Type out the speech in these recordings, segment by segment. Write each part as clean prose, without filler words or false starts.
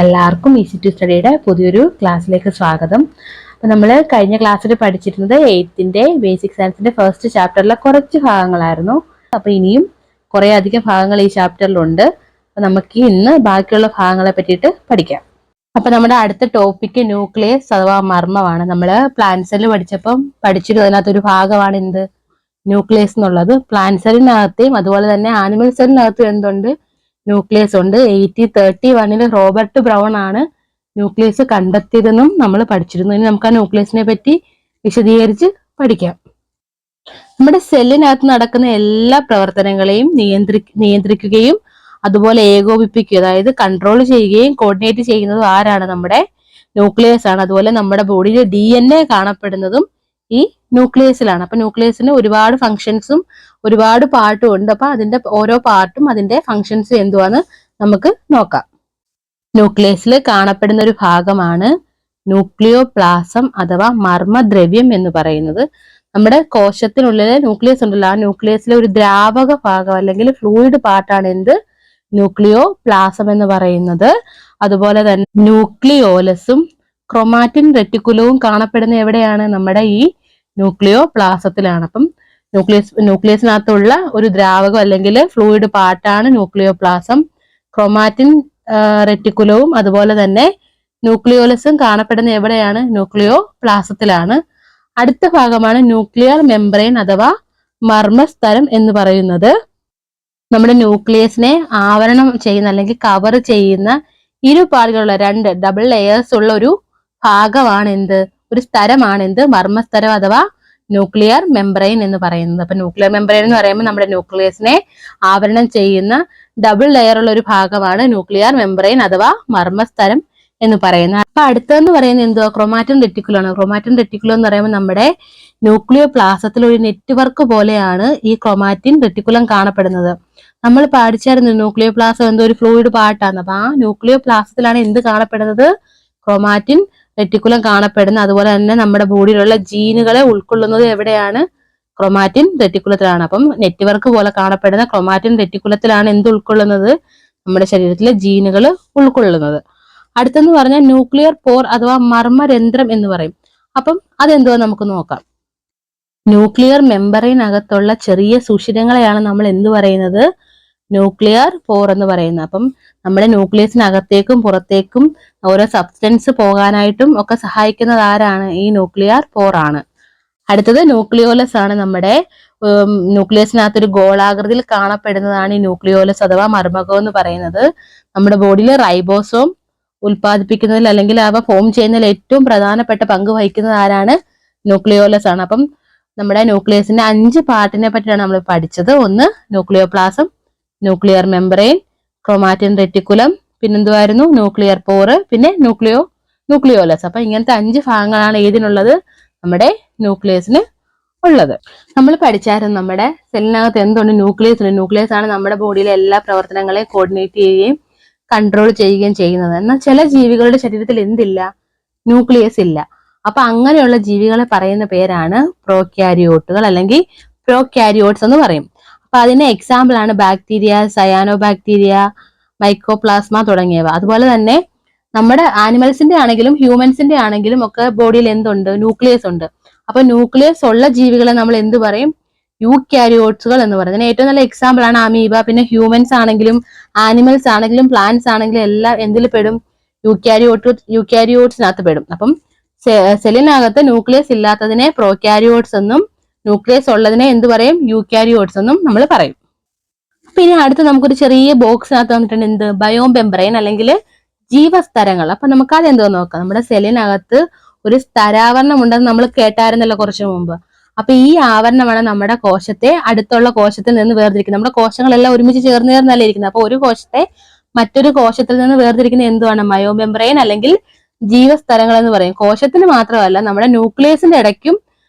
എല്ലാവർക്കും easy to സ്റ്റഡിയുടെ പുതിയൊരു ക്ലാസ്സിലേക്ക് സ്വാഗതം. അപ്പൊ നമ്മൾ കഴിഞ്ഞ ക്ലാസ്സിൽ പഠിച്ചിരുന്നത് 8th ബേസിക് സയൻസിന്റെ ഫസ്റ്റ് ചാപ്റ്ററിലെ കുറച്ച് ഭാഗങ്ങളായിരുന്നു. അപ്പൊ ഇനിയും കുറെ അധികം ഭാഗങ്ങൾ ഈ ചാപ്റ്ററിലുണ്ട്. അപ്പൊ നമുക്ക് ഇന്ന് ബാക്കിയുള്ള ഭാഗങ്ങളെ പറ്റിയിട്ട് പഠിക്കാം. അപ്പൊ നമ്മുടെ അടുത്ത ടോപ്പിക് ന്യൂക്ലിയസ് അഥവാ മർമ്മമാണ്. നമ്മൾ പ്ലാന്റ് സെല്ല് പഠിച്ചപ്പം പഠിച്ചിരുന്നത് അതിനകത്തൊരു ഭാഗമാണ് എന്ത്, ന്യൂക്ലിയസ് എന്നുള്ളത്. പ്ലാന്റ് സെല്ലിനകത്തെയും അതുപോലെ തന്നെ ആനിമൽ സെല്ലിനകത്തും എന്തുണ്ട്, ന്യൂക്ലിയസ് ഉണ്ട്. 1831 റോബർട്ട് ബ്രൗൺ ആണ് ന്യൂക്ലിയസ് കണ്ടെത്തിയതെന്നും നമ്മൾ പഠിച്ചിരുന്നു. ഇനി നമുക്ക് ആ ന്യൂക്ലിയസിനെ പറ്റി വിശദീകരിച്ച് പഠിക്കാം. നമ്മുടെ സെല്ലിനകത്ത് നടക്കുന്ന എല്ലാ പ്രവർത്തനങ്ങളെയും നിയന്ത്രിക്കുകയും അതുപോലെ ഏകോപിപ്പിക്കുക, അതായത് കൺട്രോൾ ചെയ്യുകയും കോർഡിനേറ്റ് ചെയ്യുന്നതും ആരാണ്, നമ്മുടെ ന്യൂക്ലിയസ് ആണ്. അതുപോലെ നമ്മുടെ ബോഡിയിൽ DNA കാണപ്പെടുന്നതും ഈ ന്യൂക്ലിയസിലാണ്. അപ്പൊ ന്യൂക്ലിയസിന് ഒരുപാട് ഫങ്ഷൻസും ഒരുപാട് പാർട്ടും ഉണ്ട്. അപ്പൊ അതിന്റെ ഓരോ പാർട്ടും അതിന്റെ ഫങ്ഷൻസ് എന്തുവാന്ന് നമുക്ക് നോക്കാം. ന്യൂക്ലിയസിൽ കാണപ്പെടുന്ന ഒരു ഭാഗമാണ് ന്യൂക്ലിയോപ്ലാസം അഥവാ മർമ്മദ്രവ്യം എന്ന് പറയുന്നത്. നമ്മുടെ കോശത്തിനുള്ളിലെ ന്യൂക്ലിയസ് ഉണ്ടല്ലോ, ആ ന്യൂക്ലിയസിലെ ഒരു ദ്രാവക ഭാഗം അല്ലെങ്കിൽ ഫ്ലൂയിഡ് പാർട്ടാണ് എന്ത്, ന്യൂക്ലിയോപ്ലാസം എന്ന് പറയുന്നത്. അതുപോലെ തന്നെ ന്യൂക്ലിയോലസും ക്രൊമാറ്റിൻ റെറ്റിക്കുലവും കാണപ്പെടുന്ന എവിടെയാണ്, നമ്മുടെ ഈ ന്യൂക്ലിയോപ്ലാസത്തിലാണ്. അപ്പം ന്യൂക്ലിയസിനകത്തുള്ള ഒരു ദ്രാവകം അല്ലെങ്കിൽ ഫ്ലൂയിഡ് പാർട്ടാണ് ന്യൂക്ലിയോപ്ലാസം. ക്രൊമാറ്റിൻ റെറ്റിക്കുലവും അതുപോലെ തന്നെ ന്യൂക്ലിയോലസും കാണപ്പെടുന്ന എവിടെയാണ്, ന്യൂക്ലിയോപ്ലാസത്തിലാണ്. അടുത്ത ഭാഗമാണ് ന്യൂക്ലിയർ മെംബ്രെയിൻ അഥവാ മർമ്മസ്തരം എന്ന് പറയുന്നത്. നമ്മുടെ ന്യൂക്ലിയസിനെ ആവരണം ചെയ്യുന്ന അല്ലെങ്കിൽ കവർ ചെയ്യുന്ന ഇരുപാടുകളുള്ള രണ്ട് ഡബിൾ ലെയേഴ്സ് ഉള്ള ഒരു ഭാഗമാണ് എന്ത്, ഒരു സ്ഥലമാണ് എന്ത്, മർമ്മസ്തരം അഥവാ ന്യൂക്ലിയർ മെംബ്രെയിൻ എന്ന് പറയുന്നത്. അപ്പൊ ന്യൂക്ലിയർ മെംബ്രെയിൻ എന്ന് പറയുമ്പോൾ നമ്മുടെ ന്യൂക്ലിയസിനെ ആവരണം ചെയ്യുന്ന ഡബിൾ ലെയർ ഉള്ള ഒരു ഭാഗമാണ് ന്യൂക്ലിയർ മെംബ്രെയിൻ അഥവാ മർമ്മസ്തരം എന്ന് പറയുന്നത്. അപ്പൊ അടുത്തെന്ന് പറയുന്നത് എന്തുവാ, ക്രൊമാറ്റിൻ റെറ്റിക്കുലം ആണ്. ക്രൊമാറ്റിൻ റെറ്റിക്കുലം എന്ന് പറയുമ്പോൾ നമ്മുടെ ന്യൂക്ലിയോപ്ലാസത്തിൽ ഒരു നെറ്റ്വർക്ക് പോലെയാണ് ഈ ക്രൊമാറ്റിൻ റെറ്റിക്കുലം കാണപ്പെടുന്നത്. നമ്മൾ പഠിച്ചായിരുന്നു ന്യൂക്ലിയോപ്ലാസം എന്തോ ഒരു ഫ്ലൂയിഡ് പാർട്ടാണ്. അപ്പൊ ആ ന്യൂക്ലിയോപ്ലാസത്തിലാണ് എന്ത് കാണപ്പെടുന്നത്, ക്രൊമാറ്റിൻ റെറ്റിക്കുലം കാണപ്പെടുന്നത്. അതുപോലെ തന്നെ നമ്മുടെ ബോഡിയിലുള്ള ജീനുകളെ ഉൾക്കൊള്ളുന്നത് എവിടെയാണ്, ക്രൊമാറ്റിൻ റെറ്റിക്കുലത്തിലാണ്. അപ്പം നെറ്റ്വർക്ക് പോലെ കാണപ്പെടുന്ന ക്രൊമാറ്റിൻ റെറ്റിക്കുലത്തിലാണ് എന്ത് ഉൾക്കൊള്ളുന്നത്, നമ്മുടെ ശരീരത്തിലെ ജീനുകൾ ഉൾക്കൊള്ളുന്നത്. അടുത്തെന്ന് പറഞ്ഞാൽ ന്യൂക്ലിയർ പോർ അഥവാ മർമ്മരന്ധ്രം എന്ന് പറയും. അപ്പം അതെന്തുവാ നമുക്ക് നോക്കാം. ന്യൂക്ലിയർ മെമ്പറിനകത്തുള്ള ചെറിയ സുഷിരങ്ങളെയാണ് നമ്മൾ എന്ത് പറയുന്നത്, ന്യൂക്ലിയർ പോർ എന്ന് പറയുന്നത്. അപ്പം നമ്മുടെ ന്യൂക്ലിയസിനകത്തേക്കും പുറത്തേക്കും ഓരോ സബ്സ്റ്റൻസ് പോകാനായിട്ടും ഒക്കെ സഹായിക്കുന്നത് ആരാണ്, ഈ ന്യൂക്ലിയർ പോർ ആണ്. അടുത്തത് ന്യൂക്ലിയോലസ് ആണ്. നമ്മുടെ ന്യൂക്ലിയസിനകത്ത് ഒരു ഗോളാകൃതിയിൽ കാണപ്പെടുന്നതാണ് ഈ ന്യൂക്ലിയോലസ് അഥവാ മർമ്മകം എന്ന് പറയുന്നത്. നമ്മുടെ ബോഡിയിൽ റൈബോസോം ഉൽപ്പാദിപ്പിക്കുന്നതിൽ അല്ലെങ്കിൽ അവ ഫോം ചെയ്യുന്നതിൽ ഏറ്റവും പ്രധാനപ്പെട്ട പങ്ക് വഹിക്കുന്നത് ആരാണ്, ന്യൂക്ലിയോലസ് ആണ്. അപ്പം നമ്മുടെ ന്യൂക്ലിയസിന്റെ 5 പാർട്ടിനെ പറ്റിയാണ് നമ്മൾ പഠിച്ചത്. ഒന്ന് nucleoplasm, nuclear membrane, chromatin reticulum, പിന്നെന്തുവായിരുന്നു, ന്യൂക്ലിയർ പോറ്, പിന്നെ ന്യൂക്ലിയോലസ്. അപ്പൊ ഇങ്ങനത്തെ 5 ഭാഗങ്ങളാണ് ഏതിനുള്ളത്, നമ്മുടെ ന്യൂക്ലിയസിന് ഉള്ളത്. നമ്മൾ പഠിച്ചായിരുന്നു നമ്മുടെ സെല്ലിനകത്ത് എന്തുണ്ട്, ന്യൂക്ലിയസ് ഉണ്ട്. ന്യൂക്ലിയസ് ആണ് നമ്മുടെ ബോഡിയിലെ എല്ലാ പ്രവർത്തനങ്ങളെയും കോർഡിനേറ്റ് ചെയ്യുകയും കൺട്രോൾ ചെയ്യുകയും ചെയ്യുന്നത്. എന്നാൽ ചില ജീവികളുടെ ശരീരത്തിൽ എന്തില്ല, ന്യൂക്ലിയസ് ഇല്ല. അപ്പൊ അങ്ങനെയുള്ള ജീവികളെ പറയുന്ന പേരാണ് പ്രോക്യാരിയോട്ടുകൾ അല്ലെങ്കിൽ പ്രോക്യാരിയോട്സ് എന്ന് പറയും. അപ്പൊ അതിന് എക്സാമ്പിൾ ആണ് ബാക്ടീരിയ, സയാനോ ബാക്ടീരിയ, മൈക്കോപ്ലാസ്മ തുടങ്ങിയവ. അതുപോലെ തന്നെ നമ്മുടെ ആനിമൽസിന്റെ ആണെങ്കിലും ഹ്യൂമൻസിന്റെ ആണെങ്കിലും ഒക്കെ ബോഡിയിൽ എന്തുണ്ട്, ന്യൂക്ലിയസ് ഉണ്ട്. അപ്പൊ ന്യൂക്ലിയസ് ഉള്ള ജീവികളെ നമ്മൾ എന്ത് പറയും, യൂക്യാരിയോട്സുകൾ എന്ന് പറയും. അതിന് ഏറ്റവും നല്ല എക്സാമ്പിൾ ആണ് അമീബ. പിന്നെ ഹ്യൂമൻസ് ആണെങ്കിലും ആനിമൽസ് ആണെങ്കിലും പ്ലാന്റ്സ് ആണെങ്കിലും എല്ലാം എന്തിൽ പെടും, യൂക്യാരിയോട്സിനകത്ത് പെടും. അപ്പം സെല്ലിനകത്ത് ന്യൂക്ലിയസ് ഇല്ലാത്തതിനെ പ്രോക്യാരിയോട്സ് എന്നും ന്യൂക്ലിയസ് ഉള്ളതിനെ എന്ത് പറയും, യൂക്യാരിയോട്സ് എന്നും നമ്മൾ പറയും. പിന്നെ അടുത്ത് നമുക്കൊരു ചെറിയ ബോക്സിനകത്ത് വന്നിട്ടുണ്ട് എന്ത്, ബയോമെംബ്രെയിൻ അല്ലെങ്കിൽ ജീവസ്തരങ്ങൾ. അപ്പൊ നമുക്ക് അതെന്തോ നോക്കാം. നമ്മുടെ സെല്ലിനകത്ത് ഒരു സ്തരാവരണം ഉണ്ടെന്ന് നമ്മൾ കേട്ടായിരുന്നല്ലോ കുറച്ചു മുമ്പ്. അപ്പൊ ഈ ആവരണമാണ് നമ്മുടെ കോശത്തെ അടുത്തുള്ള കോശത്തിൽ നിന്ന് വേർതിരിക്കുന്നത്. നമ്മുടെ കോശങ്ങളെല്ലാം ഒരുമിച്ച് ചേർന്നല്ലേ ഇരിക്കുന്നത്. അപ്പൊ ഒരു കോശത്തെ മറ്റൊരു കോശത്തിൽ നിന്ന് വേർതിരിക്കുന്ന എന്തുവാണ്, ബയോമെംബ്രെയിൻ അല്ലെങ്കിൽ ജീവസ്തരങ്ങൾ എന്ന് പറയും. കോശത്തിന് മാത്രമല്ല, നമ്മുടെ ന്യൂക്ലിയസിന്റെ ഇടയ്ക്കും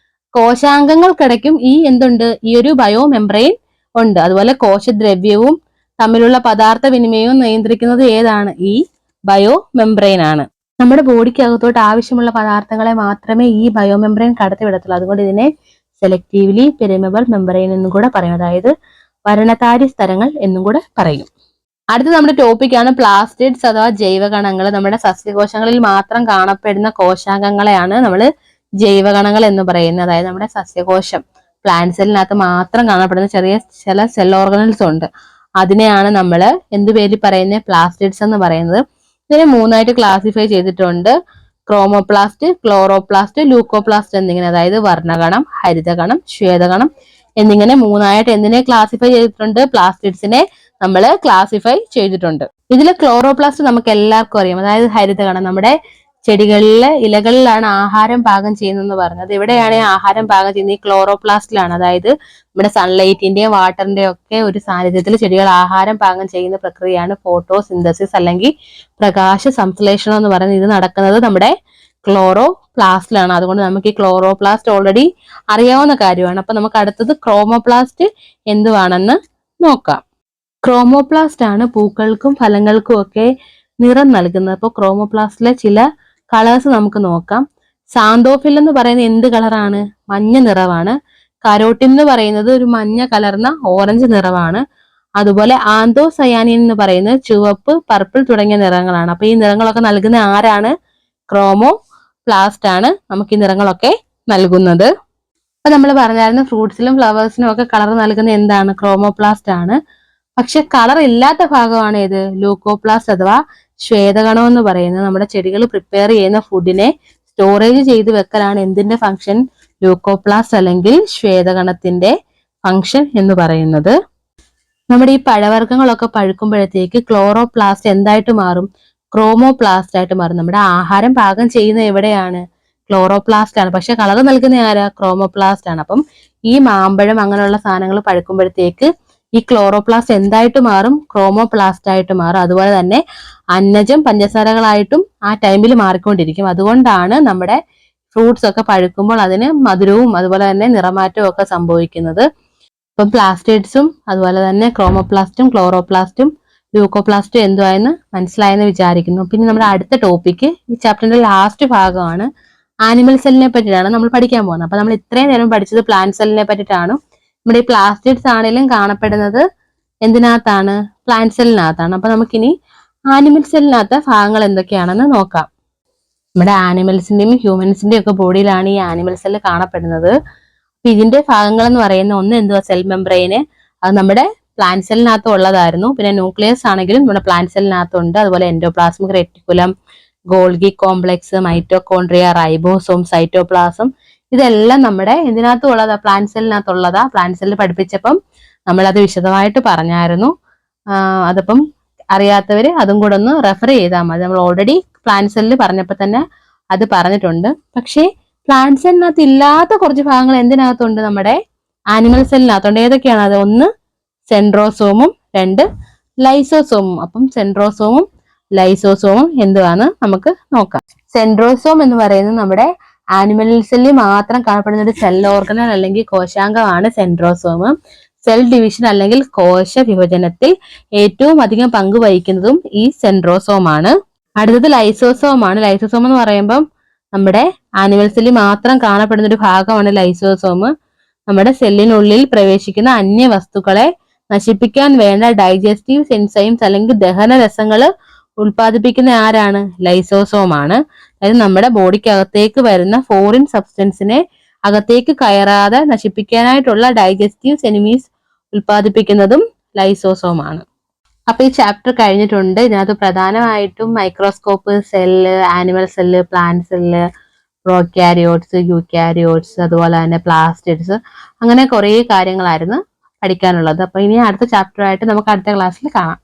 കോശാംഗങ്ങൾക്കിടയ്ക്കും ഈ എന്തുണ്ട്, ഈ ഒരു ബയോമെംബ്രെയിൻ ഉണ്ട്. അതുപോലെ കോശദ്രവ്യവും തമ്മിലുള്ള പദാർത്ഥ വിനിമയവും നിയന്ത്രിക്കുന്നത് ഏതാണ്, ഈ ബയോമെംബ്രെയിൻ ആണ്. നമ്മുടെ ബോഡിക്ക് അകത്തോട്ട് ആവശ്യമുള്ള പദാർത്ഥങ്ങളെ മാത്രമേ ഈ ബയോമെംബ്രെയിൻ കടത്തിവിടത്തുള്ളൂ. അതുകൊണ്ട് ഇതിനെ സെലക്റ്റീവ്ലി പെരിമബിൾ മെംബ്രെയിൻ എന്നും കൂടെ പറയും. അതായത് വർണ്ണതാരി സ്തരങ്ങൾ എന്നും കൂടെ പറയും. അടുത്ത നമ്മുടെ ടോപ്പിക്കാണ് പ്ലാസ്റ്റിഡ്സ് അഥവാ ജൈവകണങ്ങൾ. നമ്മുടെ സസ്യകോശങ്ങളിൽ മാത്രം കാണപ്പെടുന്ന കോശാംഗങ്ങളെയാണ് നമ്മൾ ജൈവകണങ്ങൾ എന്ന് പറയുന്നത്. അതായത് നമ്മുടെ സസ്യകോശം പ്ലാന്റ് സെല്ലിനകത്ത് മാത്രം കാണപ്പെടുന്ന ചില സെൽ ഓർഗനൽസ് ഉണ്ട്. അതിനെയാണ് നമ്മൾ എന്ത് പേരിൽ പറയുന്നത്? പ്ലാസ്റ്റിഡ്സ് എന്ന് പറയുന്നത്. ഇതിനെ 3ആയിട്ട് ക്ലാസിഫൈ ചെയ്തിട്ടുണ്ട്. ക്രോമോപ്ലാസ്റ്റ്, ക്ലോറോപ്ലാസ്റ്റ്, ലൂക്കോപ്ലാസ്റ്റ് എന്നിങ്ങനെ. അതായത് വർണ്ണകണം, ഹരിതകണം, ശ്വേതകണം എന്നിങ്ങനെ 3ആയിട്ട് എന്തിനെ ക്ലാസിഫൈ ചെയ്തിട്ടുണ്ട്? പ്ലാസ്റ്റിഡ്സിനെ നമ്മൾ ക്ലാസിഫൈ ചെയ്തിട്ടുണ്ട്. ഇതിൽ ക്ലോറോപ്ലാസ്റ്റ് നമുക്ക് എല്ലാവർക്കും അറിയാം. അതായത് ഹരിതകണം, നമ്മുടെ ചെടികളിലെ ഇലകളിലാണ് ആഹാരം പാകം ചെയ്യുന്നതെന്ന് പറഞ്ഞത്. എവിടെയാണ് ആഹാരം പാകം ചെയ്യുന്നത്? ഈ ക്ലോറോപ്ലാസ്റ്റിലാണ്. അതായത് നമ്മുടെ സൺലൈറ്റിന്റെയും വാട്ടറിന്റെയും ഒക്കെ ഒരു സാന്നിധ്യത്തിൽ ചെടികൾ ആഹാരം പാകം ചെയ്യുന്ന പ്രക്രിയയാണ് ഫോട്ടോസിന്തസിസ് അല്ലെങ്കിൽ പ്രകാശ സംശ്ലേഷണം എന്ന് പറയുന്നത്. ഇത് നടക്കുന്നത് നമ്മുടെ ക്ലോറോപ്ലാസ്റ്റിലാണ്. അതുകൊണ്ട് നമുക്ക് ഈ ക്ലോറോപ്ലാസ്റ്റ് ഓൾറെഡി അറിയാവുന്ന കാര്യമാണ്. അപ്പൊ നമുക്ക് അടുത്തത് ക്രോമോപ്ലാസ്റ്റ് എന്തുവാണെന്ന് നോക്കാം. ക്രോമോപ്ലാസ്റ്റ് ആണ് പൂക്കൾക്കും ഫലങ്ങൾക്കും ഒക്കെ നിറം നൽകുന്നത്. അപ്പോൾ ക്രോമോപ്ലാസ്റ്റിലെ ചില കളേഴ്സ് നമുക്ക് നോക്കാം. സാന്തോഫിൽ എന്ന് പറയുന്നത് എന്ത് കളറാണ്? മഞ്ഞ നിറമാണ്. കരോട്ടിൻ എന്ന് പറയുന്നത് ഒരു മഞ്ഞ കലർന്ന ഓറഞ്ച് നിറമാണ്. അതുപോലെ ആന്തോസയാനിൻ എന്ന് പറയുന്നത് ചുവപ്പ്, പർപ്പിൾ തുടങ്ങിയ നിറങ്ങളാണ്. അപ്പൊ ഈ നിറങ്ങളൊക്കെ നൽകുന്ന ആരാണ്? ക്രോമോപ്ലാസ്റ്റ് ആണ് നമുക്ക് ഈ നിറങ്ങളൊക്കെ നൽകുന്നത്. അപ്പൊ നമ്മൾ പറഞ്ഞായിരുന്നു ഫ്രൂട്ട്സിലും ഫ്ലവേഴ്സിനും ഒക്കെ കളർ നൽകുന്ന എന്താണ്? ക്രോമോപ്ലാസ്റ്റ് ആണ്. പക്ഷെ കളർ ഇല്ലാത്ത ഭാഗമാണ് ഏത്? ലൂക്കോപ്ലാസ്റ്റ് അഥവാ ശ്വേതകണം എന്ന് പറയുന്നത്. നമ്മുടെ ചെടികൾ പ്രിപ്പയർ ചെയ്യുന്ന ഫുഡിനെ സ്റ്റോറേജ് ചെയ്ത് വെക്കലാണ് എന്തിന്റെ ഫംഗ്ഷൻ? ലൂക്കോപ്ലാസ്റ്റ് അല്ലെങ്കിൽ ശ്വേതകണത്തിന്റെ ഫംഗ്ഷൻ എന്ന് പറയുന്നത്. നമ്മുടെ ഈ പഴവർഗ്ഗങ്ങളൊക്കെ പഴുക്കുമ്പോഴത്തേക്ക് ക്ലോറോപ്ലാസ്റ്റ് എന്തായിട്ട് മാറും? ക്രോമോപ്ലാസ്റ്റ് ആയിട്ട് മാറും. നമ്മുടെ ആഹാരം പാകം ചെയ്യുന്ന എവിടെയാണ്? ക്ലോറോപ്ലാസ്റ്റ് ആണ്. പക്ഷെ കളർ നൽകുന്ന ആരാ? ക്രോമോപ്ലാസ്റ്റ് ആണ്. അപ്പം ഈ മാമ്പഴം അങ്ങനെയുള്ള സാധനങ്ങൾ പഴുക്കുമ്പോഴത്തേക്ക് ഈ ക്ലോറോപ്ലാസ്റ്റ് എന്തായിട്ട് മാറും? ക്രോമോപ്ലാസ്റ്റ് ആയിട്ട് മാറും. അതുപോലെ തന്നെ അന്നജം പഞ്ചസാരകളായിട്ടും ആ ടൈമിൽ മാറിക്കൊണ്ടിരിക്കും. അതുകൊണ്ടാണ് നമ്മുടെ ഫ്രൂട്ട്സ് ഒക്കെ പഴുക്കുമ്പോൾ അതിന് മധുരവും അതുപോലെ തന്നെ നിറമാറ്റവും ഒക്കെ സംഭവിക്കുന്നത്. ഇപ്പം പ്ലാസ്റ്റിഡ്സും അതുപോലെ തന്നെ ക്രോമോപ്ലാസ്റ്റും ക്ലോറോപ്ലാസ്റ്റും ലൂക്കോപ്ലാസ്റ്റും എന്തുവായെന്ന് മനസ്സിലായെന്ന് വിചാരിക്കുന്നു. പിന്നെ നമ്മുടെ അടുത്ത ടോപ്പിക്ക് ഈ ചാപ്റ്ററിന്റെ ലാസ്റ്റ് ഭാഗമാണ്. ആനിമൽ സെല്ലിനെ പറ്റിയിട്ടാണ് നമ്മൾ പഠിക്കാൻ പോകുന്നത്. അപ്പൊ നമ്മൾ ഇത്രയും നേരം പഠിച്ചത് പ്ലാന്റ് സെല്ലിനെ പറ്റിയിട്ടാണ്. നമ്മുടെ ഈ പ്ലാസ്റ്റിഡ്സ് ആണെങ്കിലും കാണപ്പെടുന്നത് എന്തിനകത്താണ്? പ്ലാന്റ് സെല്ലിനകത്താണ്. അപ്പൊ നമുക്കിനി ആനിമൽ സെല്ലിനകത്തെ ഭാഗങ്ങൾ എന്തൊക്കെയാണെന്ന് നോക്കാം. നമ്മുടെ ആനിമൽസിന്റെയും ഹ്യൂമൻസിന്റെയും ഒക്കെ ബോഡിയിലാണ് ഈ ആനിമൽ സെല്ല് കാണപ്പെടുന്നത്. അപ്പൊ ഇതിന്റെ ഭാഗങ്ങൾ എന്ന് പറയുന്ന ഒന്ന് എന്തുവാ? Cell membrane. അത് നമ്മുടെ പ്ലാന്റ് സെല്ലിനകത്ത് ഉള്ളതായിരുന്നു. പിന്നെ ന്യൂക്ലിയസ് ആണെങ്കിലും നമ്മുടെ പ്ലാന്റ് സെല്ലിനകത്തുണ്ട്. അതുപോലെ endoplasmic reticulum, Golgi complex, mitochondria, ribosome, cytoplasm ഇതെല്ലാം നമ്മുടെ എന്തിനകത്തും ഉള്ളതാ? പ്ലാന്റ് സെല്ലിനകത്തുള്ളതാ. പ്ലാന്റ് സെല്ല് പഠിപ്പിച്ചപ്പം നമ്മളത് വിശദമായിട്ട് പറഞ്ഞായിരുന്നു. അതിപ്പം അറിയാത്തവര് അതും കൂടെ ഒന്ന് റെഫർ ചെയ്താൽ മതി. നമ്മൾ ഓൾറെഡി പ്ലാന്റ് സെല്ല് പറഞ്ഞപ്പോൾ തന്നെ അത് പറഞ്ഞിട്ടുണ്ട്. പക്ഷേ പ്ലാന്റ് സെല്ലിനകത്ത് ഇല്ലാത്ത കുറച്ച് ഭാഗങ്ങൾ എന്തിനകത്തുണ്ട്? നമ്മുടെ ആനിമൽ സെല്ലിനകത്തുണ്ട്. ഏതൊക്കെയാണ് അത്? ഒന്ന് സെൻട്രോസോമും, 2 ലൈസോസോമും. അപ്പം സെൻട്രോസോമും ലൈസോസോമും എന്തുവാന്ന് നമുക്ക് നോക്കാം. സെൻട്രോസോം എന്ന് പറയുന്നത് നമ്മുടെ ആനിമൽ സെല്ലിൽ മാത്രം കാണപ്പെടുന്ന ഒരു സെൽ ഓർഗനൽ അല്ലെങ്കിൽ കോശാംഗമാണ് സെൻട്രോസോം. സെൽ ഡിവിഷൻ അല്ലെങ്കിൽ കോശ വിഭജനത്തിൽ ഏറ്റവും അധികം പങ്ക് വഹിക്കുന്നതും ഈ സെൻട്രോസോം ആണ്. അടുത്തത് ലൈസോസോം ആണ്. ലൈസോസോം എന്ന് പറയുമ്പം നമ്മുടെ ആനിമൽ സെല്ലിൽ മാത്രം കാണപ്പെടുന്ന ഒരു ഭാഗമാണ് ലൈസോസോം. നമ്മുടെ സെല്ലിനുള്ളിൽ പ്രവേശിക്കുന്ന അന്യ വസ്തുക്കളെ നശിപ്പിക്കാൻ വേണ്ട ഡൈജസ്റ്റീവ് എൻസൈംസ് അല്ലെങ്കിൽ ദഹന രസങ്ങൾ ഉൽപ്പാദിപ്പിക്കുന്ന ആരാണ്? ലൈസോസോം ആണ്. അതായത് നമ്മുടെ ബോഡിക്കകത്തേക്ക് വരുന്ന ഫോറിൻ സബ്സ്റ്റൻസിനെ അകത്തേക്ക് കയറാതെ നശിപ്പിക്കാനായിട്ടുള്ള ഡൈജസ്റ്റീവ് എനിമീസ് ഉൽപ്പാദിപ്പിക്കുന്നതും ലൈസോസോം ആണ്. അപ്പൊ ഈ ചാപ്റ്റർ കഴിഞ്ഞിട്ടുണ്ട്. ഇതിനകത്ത് പ്രധാനമായിട്ടും microscope, cell, animal cell, plant cell, prokaryotes, eukaryotes, അതുപോലെ തന്നെ പ്ലാസ്റ്റിഡ്സ്, അങ്ങനെ കുറേ കാര്യങ്ങളായിരുന്നു പഠിക്കാനുള്ളത്. അപ്പൊ ഇനി അടുത്ത ചാപ്റ്റർ ആയിട്ട് നമുക്ക് അടുത്ത ക്ലാസ്സിൽ കാണാം.